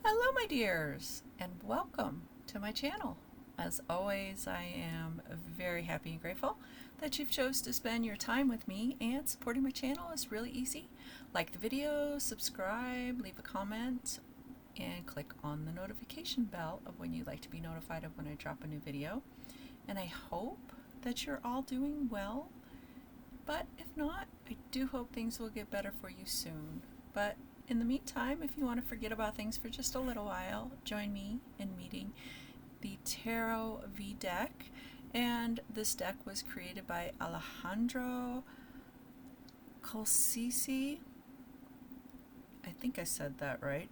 Hello my dears and welcome to my channel. As always, I am very happy and grateful that you've chose to spend your time with me, and supporting my channel is really easy. Like the video, subscribe, leave a comment, and click on the notification bell of when you'd like to be notified of when I drop a new video. And I hope that you're all doing well, but if not, I do hope things will get better for you soon. But in the meantime, if you want to forget about things for just a little while, join me in meeting the Tarot V deck. And this deck was created by Alejandro Colucci. I think I said that right.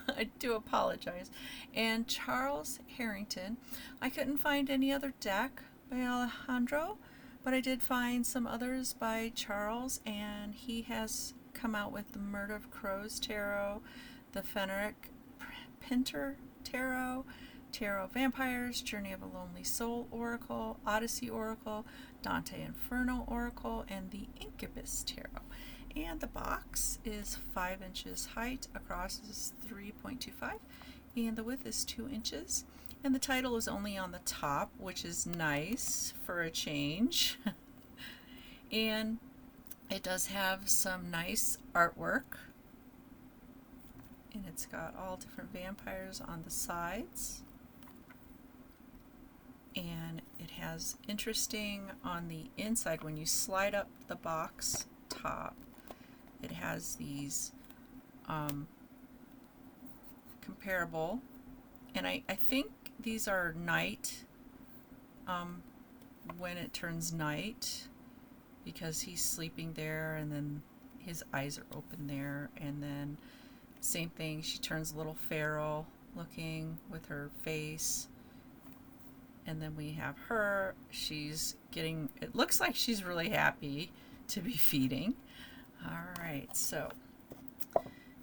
I do apologize. And Charles Harrington. I couldn't find any other deck by Alejandro, but I did find some others by Charles, and he has come out with the Murder of Crows Tarot, the Fenric Pinter Tarot, Tarot of Vampires, Journey of a Lonely Soul Oracle, Odyssey Oracle, Dante Inferno Oracle, and the Incubus Tarot. And the box is 5 inches height, across is 3.25, and the width is 2 inches. And the title is only on the top, which is nice for a change. And it does have some nice artwork, and it's got all different vampires on the sides, and it has interesting on the inside. When you slide up the box top, it has these comparable, and I think these are night, when it turns night, because he's sleeping there and then his eyes are open there, and then same thing, she turns a little feral looking with her face, and then we have her, she's getting, it looks like she's really happy to be feeding. Alright, so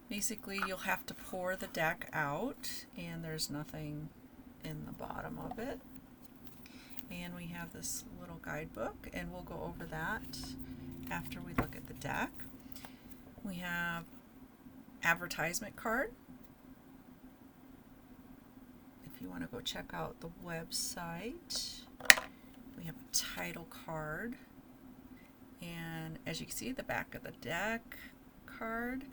basically you'll have to pour the deck out, and there's nothing in the bottom of it. And we have this little guidebook, and we'll go over that after we look at the deck. We have advertisement card, if you want to go check out the website. We have a title card, and as you can see, the back of the deck card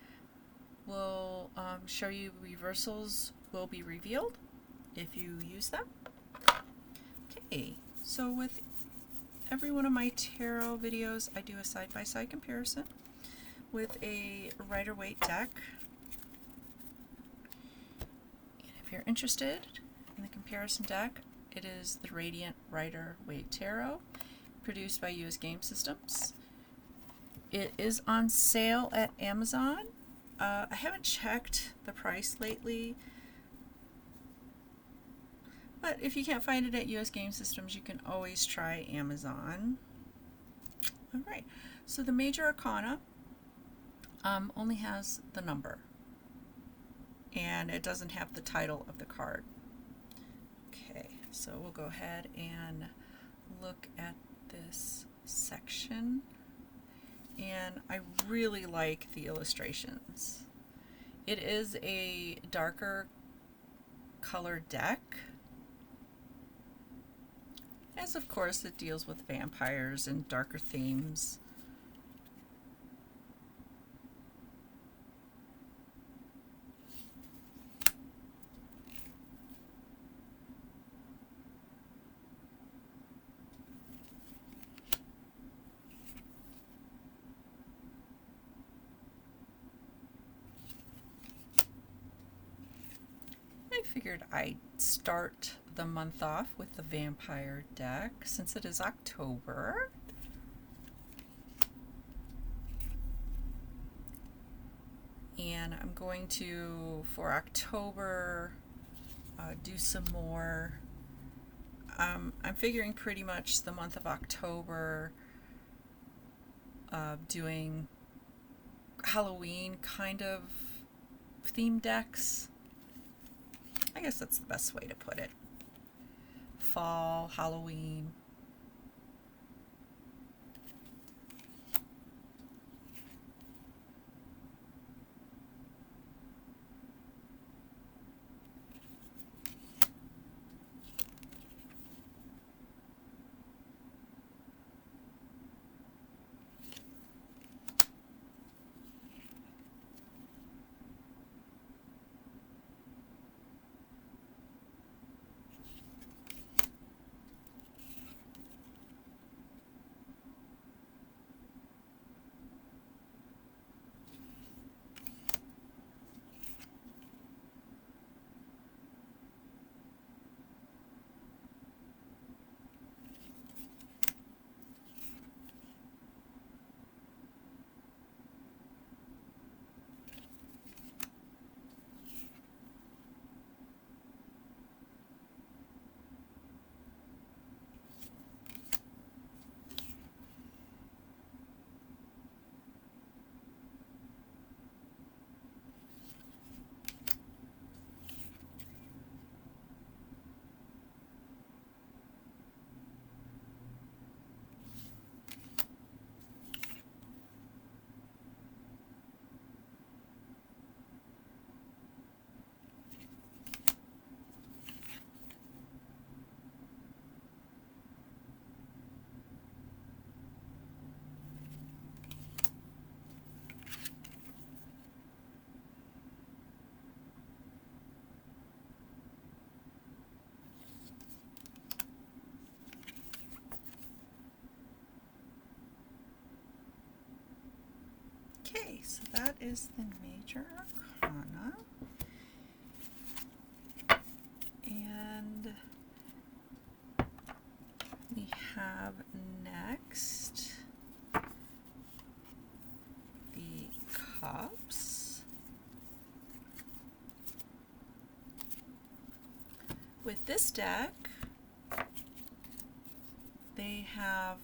will show you reversals will be revealed if you use them. Okay, so with every one of my tarot videos, I do a side-by-side comparison with a Rider-Waite deck. And if you're interested in the comparison deck, it is the Radiant Rider-Waite Tarot, produced by US Game Systems. It is on sale at Amazon. I haven't checked the price lately, but if you can't find it at US Game Systems, you can always try Amazon. Alright, so the Major Arcana only has the number, and it doesn't have the title of the card. Okay, so we'll go ahead and look at this section. And I really like the illustrations. It is a darker colored deck, as of course it deals with vampires and darker themes. I figured I'd start the month off with the vampire deck since it is October. And I'm going to, for October, do some more. I'm figuring pretty much the month of October doing Halloween kind of theme decks. I guess that's the best way to put it. Fall, Halloween. so that is the major arcana. And we have next the cups. With this deck, they have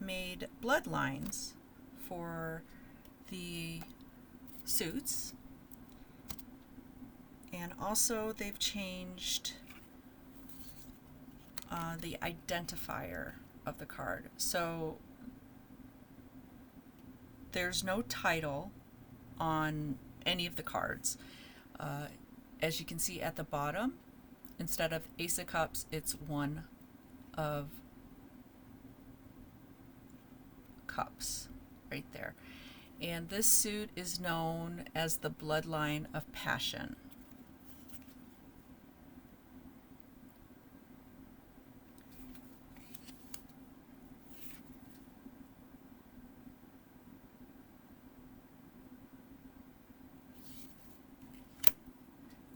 made bloodlines for the suits, and also they've changed the identifier of the card. So there's no title on any of the cards. As you can see at the bottom, instead of Ace of Cups, it's One of Cups right there. And this suit is known as the Bloodline of Passion.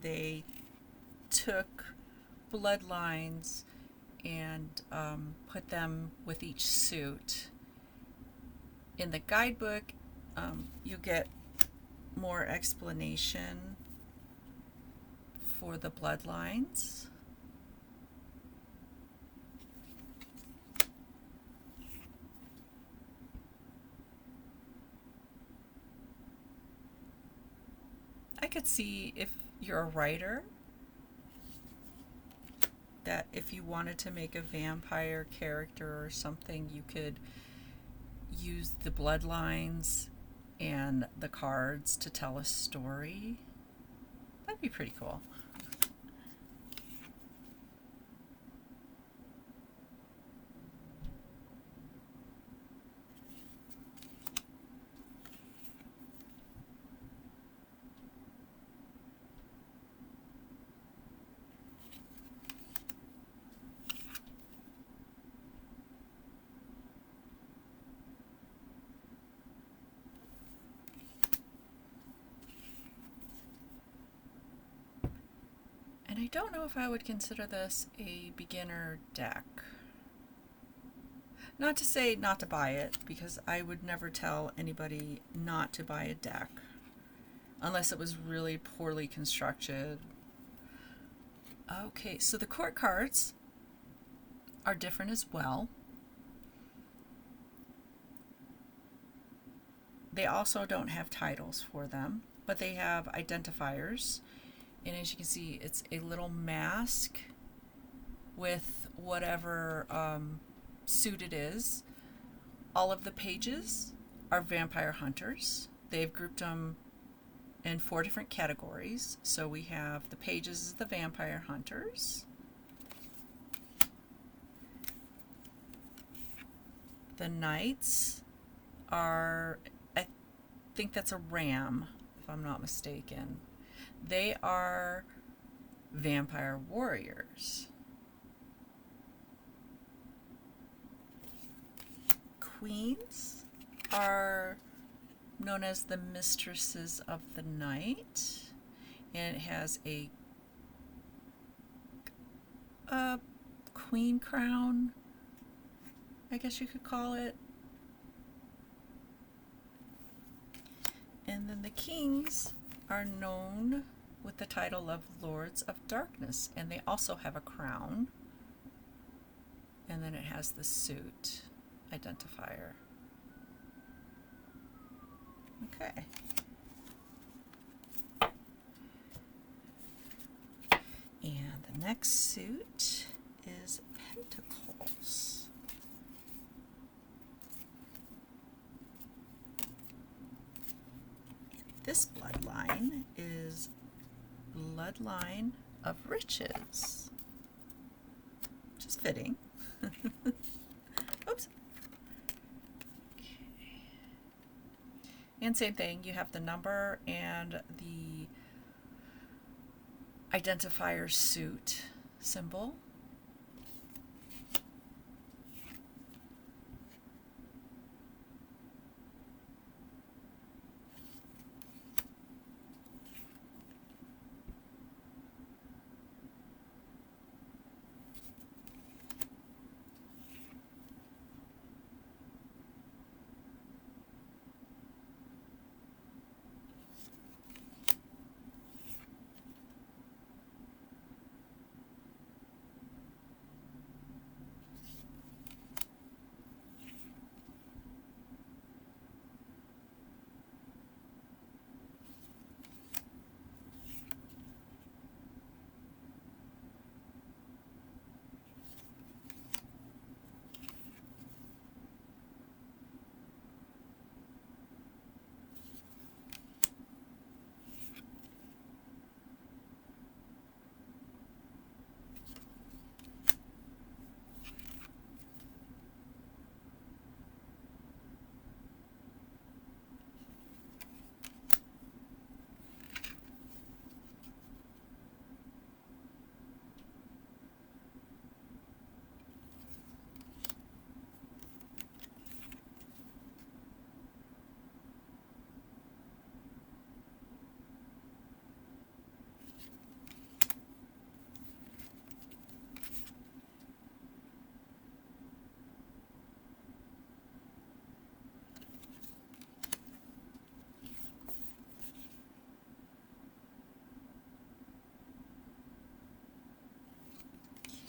They took bloodlines and put them with each suit. In the guidebook, you get more explanation for the bloodlines. I could see, if you're a writer, that if you wanted to make a vampire character or something, you could use the bloodlines and the cards to tell a story. That'd be pretty cool. And I don't know if I would consider this a beginner deck. Not to say not to buy it, because I would never tell anybody not to buy a deck unless it was really poorly constructed. Okay, so the court cards are different as well. They also don't have titles for them, but they have identifiers. And as you can see, it's a little mask with whatever suit it is. All of the pages are vampire hunters. They've grouped them in 4 different categories. So we have the pages as the vampire hunters. The knights are, I think that's a ram, if I'm not mistaken. They are vampire warriors. Queens are known as the mistresses of the night, and it has a queen crown, I guess you could call it. And then the kings are known with the title of Lords of Darkness, and they also have a crown. And then it has the suit identifier. Okay. And the next suit is Pentacles. This bloodline is Bloodline of Riches, which is fitting. Oops. Okay. And same thing, you have the number and the identifier suit symbol.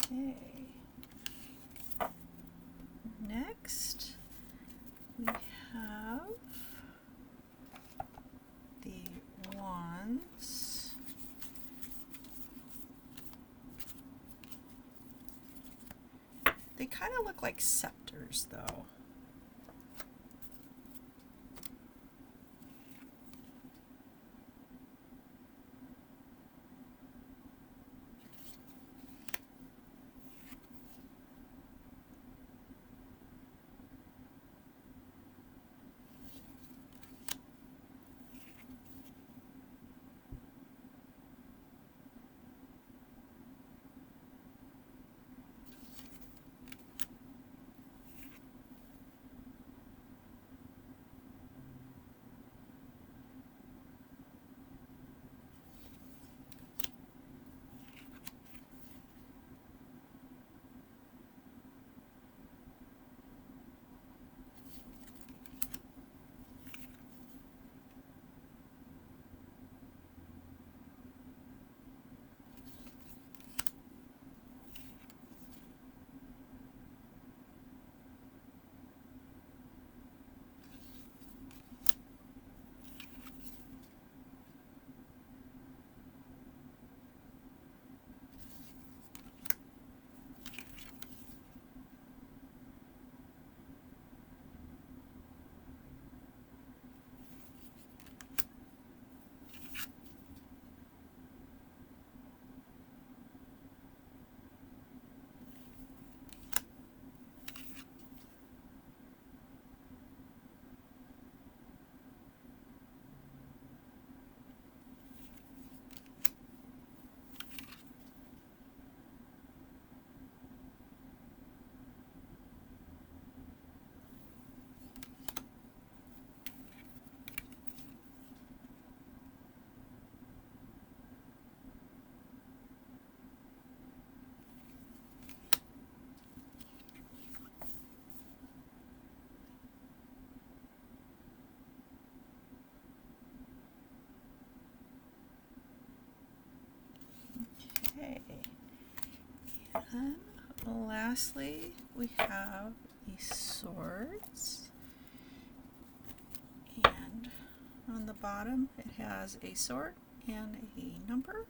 Okay. Next, we have the wands. They kind of look like scepters, though. Okay. And lastly, we have the swords. And on the bottom, it has a sword and a number.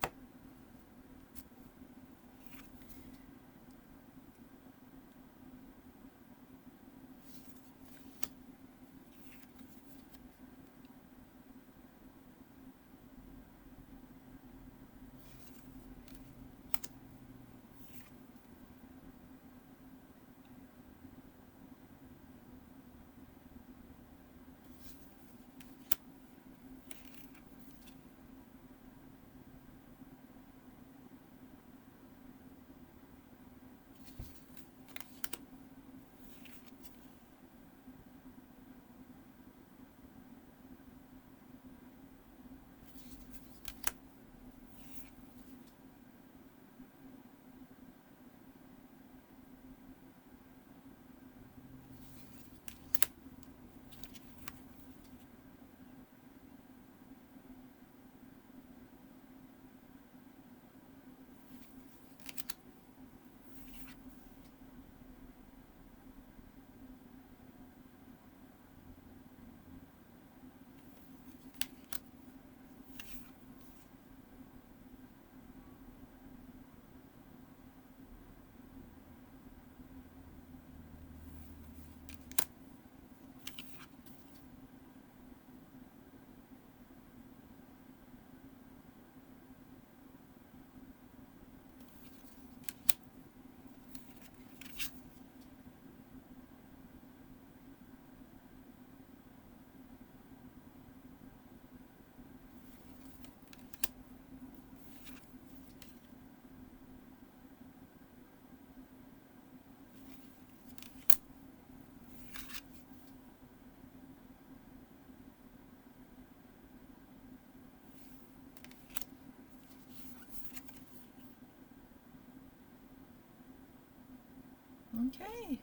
Okay,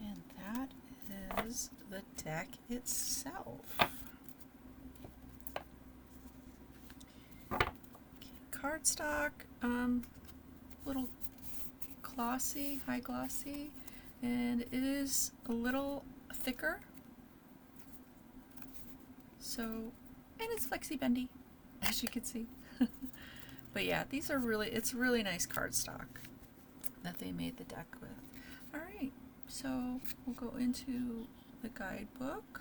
and that is the deck itself. Okay, cardstock, little glossy, high glossy, and it is a little thicker. So, and it's flexi bendy, as you can see. But yeah, these are it's really nice cardstock that they made the deck with. All right, so we'll go into the guidebook.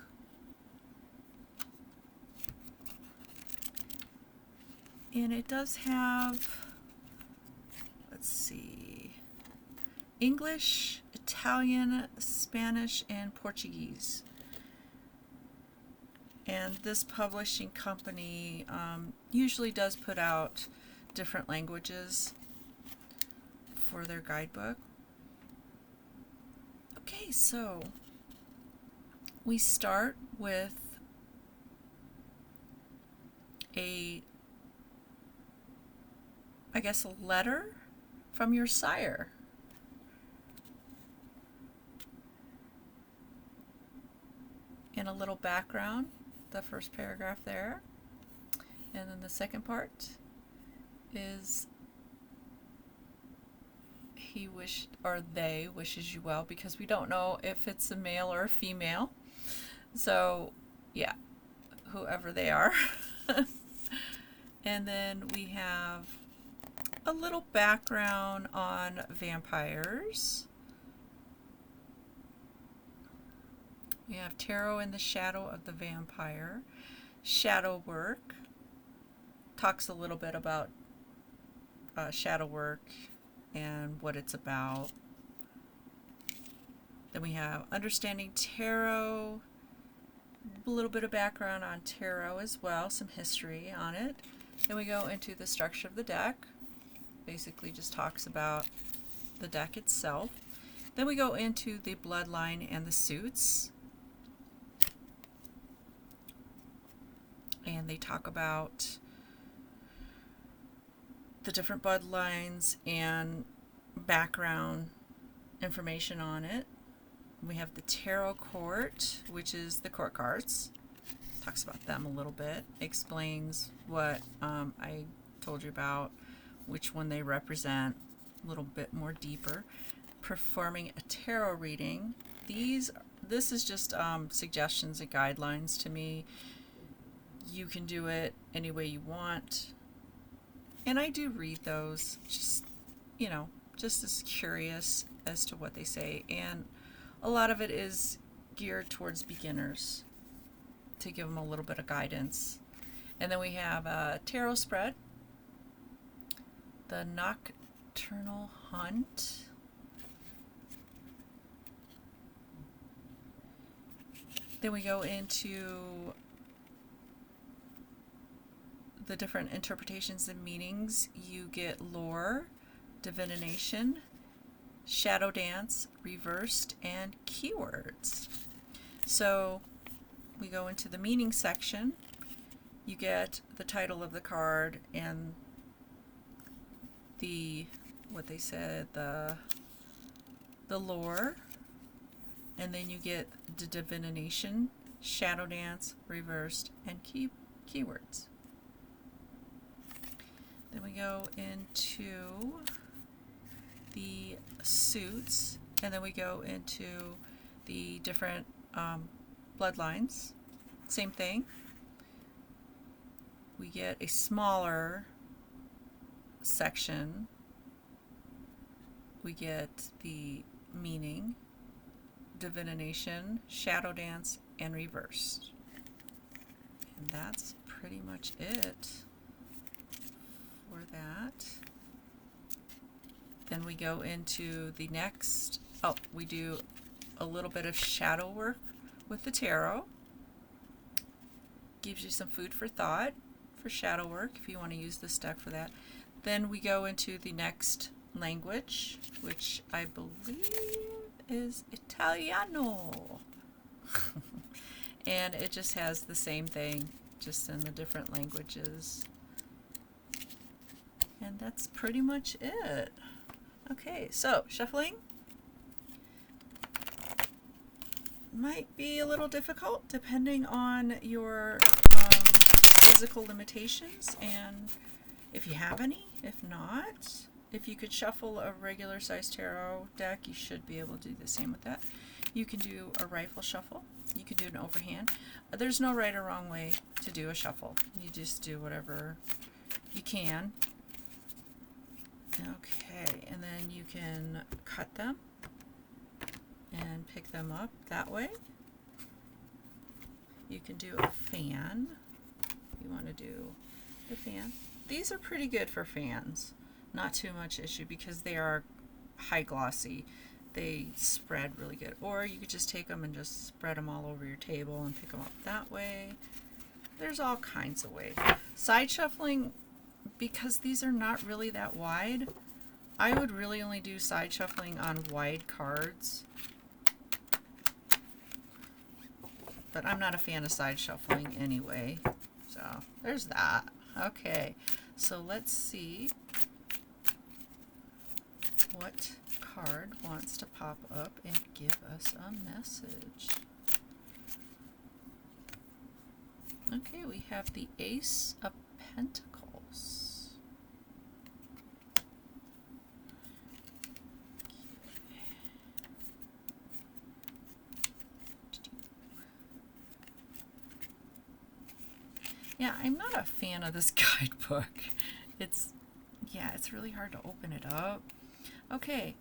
And it does have, let's see, English, Italian, Spanish, and Portuguese. And this publishing company usually does put out different languages for their guidebook. Okay, so we start with a letter from your sire. And a little background, the first paragraph there. And then the second part is he wished, or they wishes you well, because we don't know if it's a male or a female. So, yeah, whoever they are. And then we have a little background on vampires. We have tarot in the shadow of the vampire. Shadow work. Talks a little bit about shadow work and what it's about. Then we have understanding tarot. A little bit of background on tarot as well. Some history on it. Then we go into the structure of the deck. Basically just talks about the deck itself. Then we go into the bloodline and the suits. And they talk about the different bloodlines and background information on it. We have the tarot court, which is the court cards. Talks about them a little bit. Explains what I told you about, which one they represent, a little bit more deeper. Performing a tarot reading. This is just suggestions and guidelines to me. You can do it any way you want. And I do read those, just as curious as to what they say. And a lot of it is geared towards beginners to give them a little bit of guidance. And then we have a tarot spread. The Nocturnal Hunt. Then we go into the different interpretations and meanings. You get lore, divination, shadow dance, reversed, and keywords. So we go into the meaning section. You get the title of the card and the lore, and then you get the divination, shadow dance, reversed, and keywords. Then we go into the suits, and then we go into the different bloodlines. Same thing. We get a smaller section. We get the meaning, divination, shadow dance, and reversed. And that's pretty much it for that. Then we go into the next, we do a little bit of shadow work with the tarot. Gives you some food for thought for shadow work if you want to use this deck for that. Then we go into the next language, which I believe is Italiano. And it just has the same thing, just in the different languages. And that's pretty much it. Okay, so shuffling might be a little difficult depending on your physical limitations and if you have any. If not, If you could shuffle a regular size tarot deck, you should be able to do the same with that. You can do a rifle shuffle. You can do an overhand. There's no right or wrong way to do a shuffle. You just do whatever you can. Okay, and then you can cut them and pick them up that way. You can do a fan. You want to do the fan. These are pretty good for fans. Not too much issue because they are high glossy. They spread really good. Or you could just take them and just spread them all over your table and pick them up that way. There's all kinds of ways. Side shuffling, because these are not really that wide, I would really only do side shuffling on wide cards. But I'm not a fan of side shuffling anyway. So there's that. Okay, so let's see what card wants to pop up and give us a message. Okay, we have the Ace of Pentacles. Yeah, I'm not a fan of this guidebook. It's really hard to open it up. Okay,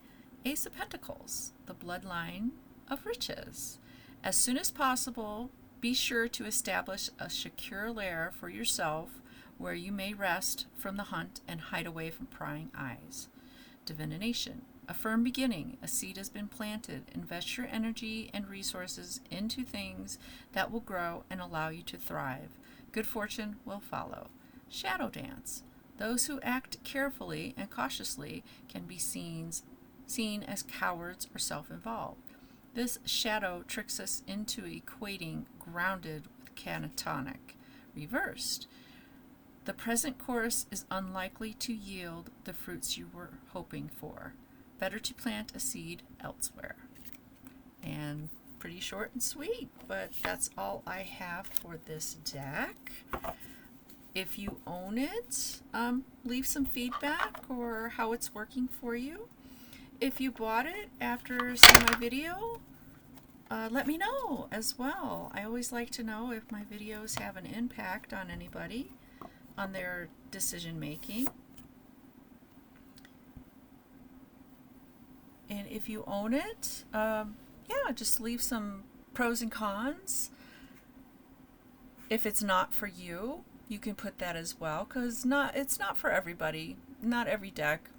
Ace of Pentacles, the bloodline of riches. As soon as possible, be sure to establish a secure lair for yourself where you may rest from the hunt and hide away from prying eyes. Divination, a firm beginning. A seed has been planted. Invest your energy and resources into things that will grow and allow you to thrive. Good fortune will follow. Shadow dance. Those who act carefully and cautiously can be seen as cowards or self-involved. This shadow tricks us into equating grounded with catatonic. Reversed. The present course is unlikely to yield the fruits you were hoping for. Better to plant a seed elsewhere. And pretty short and sweet, but that's all I have for this deck. If you own it, leave some feedback or how it's working for you. If you bought it after seeing my video, let me know as well. I always like to know if my videos have an impact on anybody, on their decision making. And if you own it, just leave some pros and cons. If it's not for you, you can put that as well, because it's not for everybody. Not every deck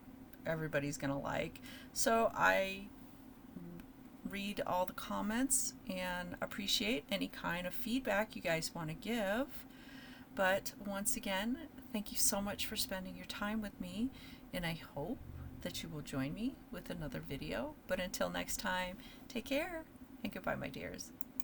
everybody's gonna like. So I read all the comments and appreciate any kind of feedback you guys want to give. But once again, thank you so much for spending your time with me, and I hope that you will join me with another video. But until next time, take care and goodbye, my dears.